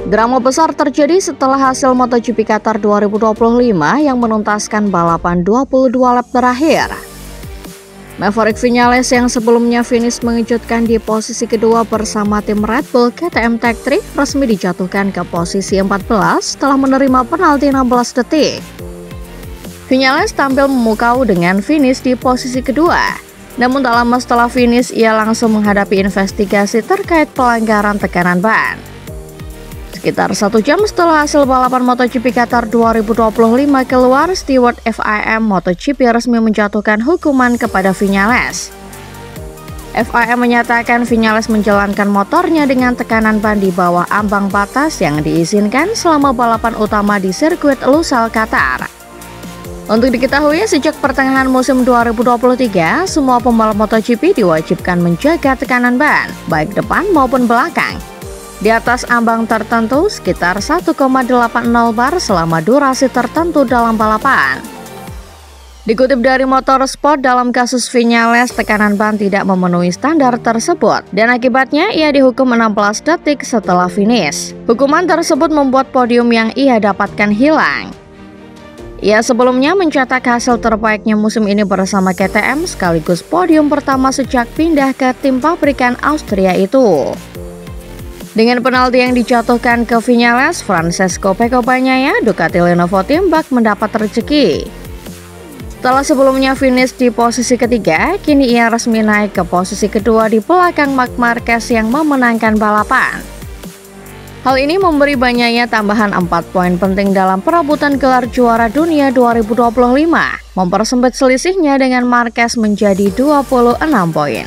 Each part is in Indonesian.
Drama besar terjadi setelah hasil MotoGP Qatar 2025 yang menuntaskan balapan 22 lap terakhir. Maverick Viñales yang sebelumnya finish mengejutkan di posisi kedua bersama tim Red Bull KTM Tech3 resmi dijatuhkan ke posisi 14 setelah menerima penalti 16 detik. Viñales tampil memukau dengan finish di posisi kedua. Namun tak lama setelah finish, ia langsung menghadapi investigasi terkait pelanggaran tekanan ban. Sekitar 1 jam setelah hasil balapan MotoGP Qatar 2025 keluar, steward FIM MotoGP resmi menjatuhkan hukuman kepada Viñales. FIM menyatakan Viñales menjalankan motornya dengan tekanan ban di bawah ambang batas yang diizinkan selama balapan utama di sirkuit Lusail, Qatar. Untuk diketahui, sejak pertengahan musim 2023, semua pembalap MotoGP diwajibkan menjaga tekanan ban, baik depan maupun belakang, di atas ambang tertentu sekitar 1,80 bar selama durasi tertentu dalam balapan. Dikutip dari Motorsport, dalam kasus Viñales, tekanan ban tidak memenuhi standar tersebut dan akibatnya ia dihukum 16 detik setelah finish. Hukuman tersebut membuat podium yang ia dapatkan hilang. Ia sebelumnya mencetak hasil terbaiknya musim ini bersama KTM sekaligus podium pertama sejak pindah ke tim pabrikan Austria itu. Dengan penalti yang dijatuhkan ke Viñales, Francesco Pecco Bagnaia Ducati Lenovo Team bak mendapat rezeki. Setelah sebelumnya finish di posisi ketiga, kini ia resmi naik ke posisi kedua di belakang Marc Marquez yang memenangkan balapan. Hal ini memberi Bagnaia tambahan 4 poin penting dalam perebutan gelar juara dunia 2025, mempersempit selisihnya dengan Marquez menjadi 26 poin.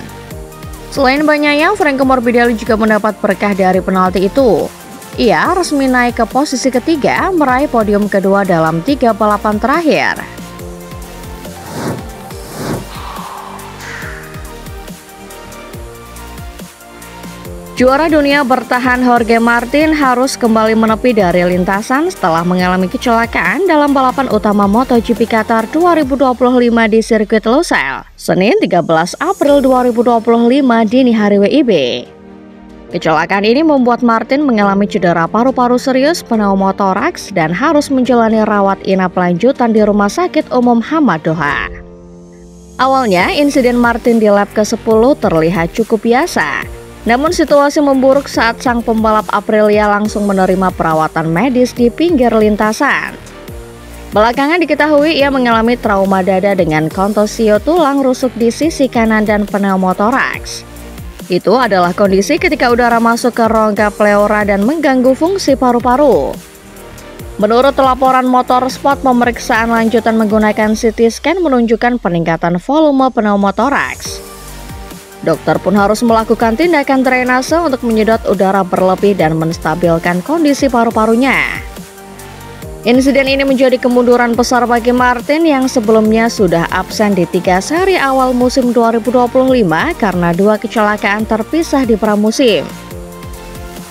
Selain Bagnaia, Franco Morbidelli juga mendapat berkah dari penalti itu. Ia resmi naik ke posisi ketiga, meraih podium kedua dalam 3 balapan terakhir. Juara dunia bertahan Jorge Martin harus kembali menepi dari lintasan setelah mengalami kecelakaan dalam balapan utama MotoGP Qatar 2025 di sirkuit Lusail, Senin 13 April 2025 dini hari WIB. Kecelakaan ini membuat Martin mengalami cedera paru-paru serius, pneumotoraks, dan harus menjalani rawat inap lanjutan di Rumah Sakit Umum Hamad Doha. Awalnya, insiden Martin di lap ke-10 terlihat cukup biasa. Namun situasi memburuk saat sang pembalap Aprilia langsung menerima perawatan medis di pinggir lintasan. Belakangan diketahui ia mengalami trauma dada dengan kontosio tulang rusuk di sisi kanan dan pneumotoraks. Itu adalah kondisi ketika udara masuk ke rongga pleura dan mengganggu fungsi paru-paru. Menurut laporan Motorsport, pemeriksaan lanjutan menggunakan CT scan menunjukkan peningkatan volume pneumotoraks. Dokter pun harus melakukan tindakan drainase untuk menyedot udara berlebih dan menstabilkan kondisi paru-parunya. Insiden ini menjadi kemunduran besar bagi Martin yang sebelumnya sudah absen di 3 seri awal musim 2025 karena 2 kecelakaan terpisah di pramusim.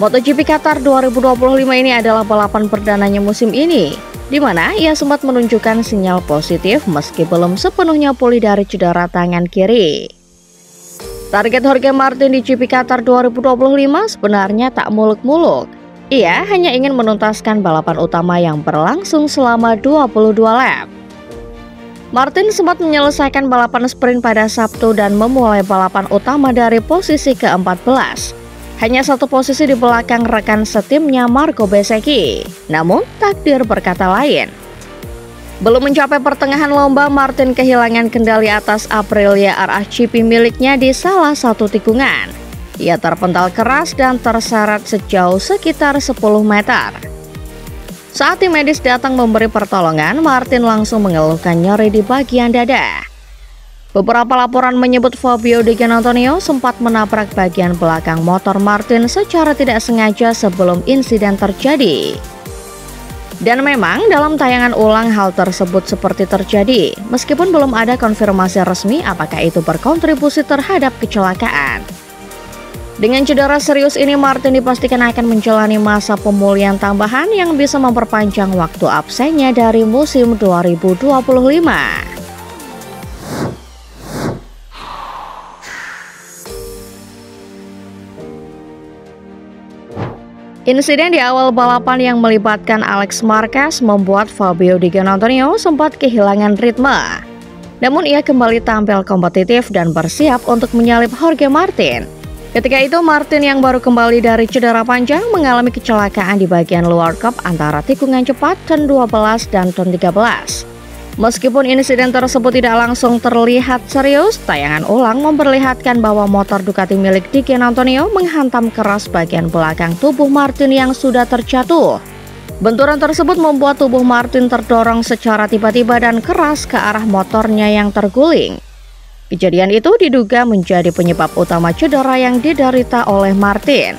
MotoGP Qatar 2025 ini adalah balapan perdananya musim ini, di mana ia sempat menunjukkan sinyal positif meski belum sepenuhnya pulih dari cedera tangan kiri. Target Jorge Martin di GP Qatar 2025 sebenarnya tak muluk-muluk. Ia hanya ingin menuntaskan balapan utama yang berlangsung selama 22 lap. Martin sempat menyelesaikan balapan sprint pada Sabtu dan memulai balapan utama dari posisi ke-14. Hanya 1 posisi di belakang rekan setimnya Marco Bezzecchi. Namun, takdir berkata lain. Belum mencapai pertengahan lomba, Martin kehilangan kendali atas Aprilia RACP miliknya di salah satu tikungan. Ia terpental keras dan terseret sejauh sekitar 10 meter. Saat tim medis datang memberi pertolongan, Martin langsung mengeluhkan nyeri di bagian dada. Beberapa laporan menyebut Fabio Di Giannantonio sempat menabrak bagian belakang motor Martin secara tidak sengaja sebelum insiden terjadi. Dan memang dalam tayangan ulang hal tersebut seperti terjadi, meskipun belum ada konfirmasi resmi apakah itu berkontribusi terhadap kecelakaan. Dengan cedera serius ini, Martin dipastikan akan menjalani masa pemulihan tambahan yang bisa memperpanjang waktu absennya dari musim 2025. Insiden di awal balapan yang melibatkan Alex Marquez membuat Fabio Di Giannantonio sempat kehilangan ritme. Namun ia kembali tampil kompetitif dan bersiap untuk menyalip Jorge Martin. Ketika itu Martin yang baru kembali dari cedera panjang mengalami kecelakaan di bagian luar kap antara tikungan cepat turn 12 dan turn 13. Meskipun insiden tersebut tidak langsung terlihat serius, tayangan ulang memperlihatkan bahwa motor Ducati milik Di Giannantonio menghantam keras bagian belakang tubuh Martin yang sudah terjatuh. Benturan tersebut membuat tubuh Martin terdorong secara tiba-tiba dan keras ke arah motornya yang terguling. Kejadian itu diduga menjadi penyebab utama cedera yang diderita oleh Martin.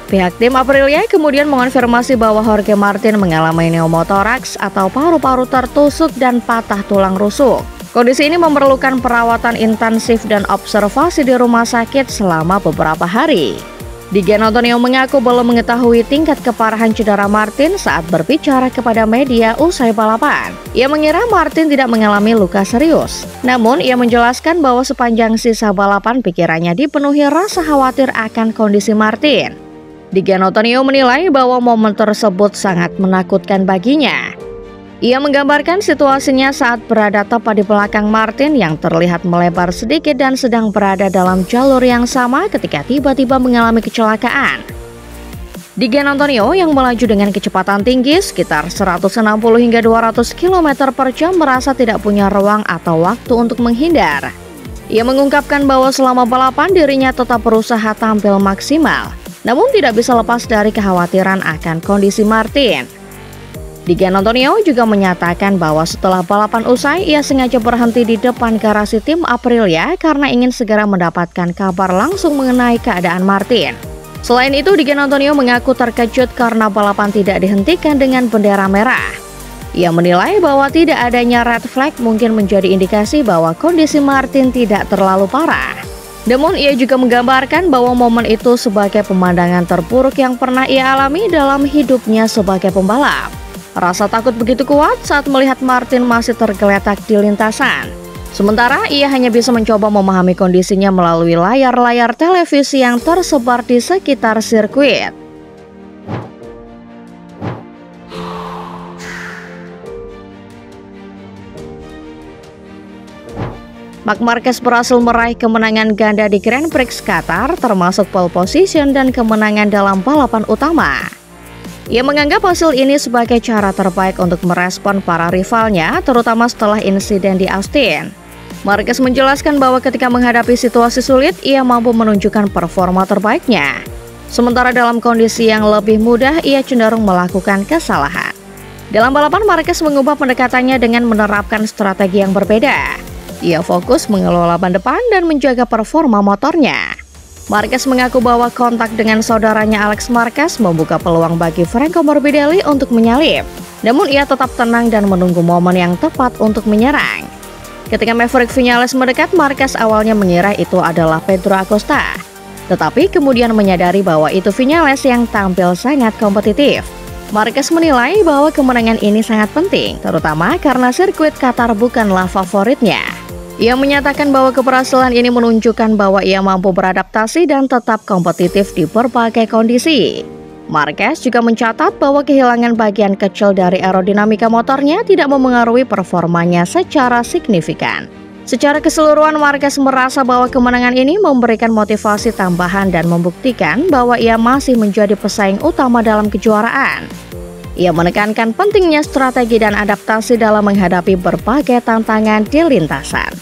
Pihak tim Aprilia kemudian mengonfirmasi bahwa Jorge Martin mengalami pneumotoraks atau paru-paru tertusuk dan patah tulang rusuk. Kondisi ini memerlukan perawatan intensif dan observasi di rumah sakit selama beberapa hari. Di Giannantonio mengaku belum mengetahui tingkat keparahan cedera Martin saat berbicara kepada media usai balapan. Ia mengira Martin tidak mengalami luka serius. Namun ia menjelaskan bahwa sepanjang sisa balapan pikirannya dipenuhi rasa khawatir akan kondisi Martin. Di Giannantonio menilai bahwa momen tersebut sangat menakutkan baginya. Ia menggambarkan situasinya saat berada tepat di belakang Martin yang terlihat melebar sedikit dan sedang berada dalam jalur yang sama ketika tiba-tiba mengalami kecelakaan. Di Giannantonio yang melaju dengan kecepatan tinggi sekitar 160 hingga 200 km per jam merasa tidak punya ruang atau waktu untuk menghindar. Ia mengungkapkan bahwa selama balapan dirinya tetap berusaha tampil maksimal, namun tidak bisa lepas dari kekhawatiran akan kondisi Martin. Di Giannantonio juga menyatakan bahwa setelah balapan usai, ia sengaja berhenti di depan garasi tim Aprilia karena ingin segera mendapatkan kabar langsung mengenai keadaan Martin. Selain itu, Di Giannantonio mengaku terkejut karena balapan tidak dihentikan dengan bendera merah. Ia menilai bahwa tidak adanya red flag mungkin menjadi indikasi bahwa kondisi Martin tidak terlalu parah. Namun ia juga menggambarkan bahwa momen itu sebagai pemandangan terburuk yang pernah ia alami dalam hidupnya sebagai pembalap. Rasa takut begitu kuat saat melihat Martin masih tergeletak di lintasan. Sementara ia hanya bisa mencoba memahami kondisinya melalui layar-layar televisi yang tersebar di sekitar sirkuit. Marc Marquez berhasil meraih kemenangan ganda di Grand Prix Qatar, termasuk pole position dan kemenangan dalam balapan utama. Ia menganggap hasil ini sebagai cara terbaik untuk merespon para rivalnya, terutama setelah insiden di Austin. Marquez menjelaskan bahwa ketika menghadapi situasi sulit, ia mampu menunjukkan performa terbaiknya. Sementara dalam kondisi yang lebih mudah, ia cenderung melakukan kesalahan. Dalam balapan, Marquez mengubah pendekatannya dengan menerapkan strategi yang berbeda. Ia fokus mengelola ban depan dan menjaga performa motornya. Marquez mengaku bahwa kontak dengan saudaranya Alex Marquez membuka peluang bagi Franco Morbidelli untuk menyalip. Namun ia tetap tenang dan menunggu momen yang tepat untuk menyerang. Ketika Maverick Viñales mendekat, Marquez awalnya mengira itu adalah Pedro Acosta. Tetapi kemudian menyadari bahwa itu Viñales yang tampil sangat kompetitif. Marquez menilai bahwa kemenangan ini sangat penting, terutama karena sirkuit Qatar bukanlah favoritnya. Ia menyatakan bahwa keberhasilan ini menunjukkan bahwa ia mampu beradaptasi dan tetap kompetitif di berbagai kondisi. Marquez juga mencatat bahwa kehilangan bagian kecil dari aerodinamika motornya tidak memengaruhi performanya secara signifikan. Secara keseluruhan, Marquez merasa bahwa kemenangan ini memberikan motivasi tambahan dan membuktikan bahwa ia masih menjadi pesaing utama dalam kejuaraan. Ia menekankan pentingnya strategi dan adaptasi dalam menghadapi berbagai tantangan di lintasan.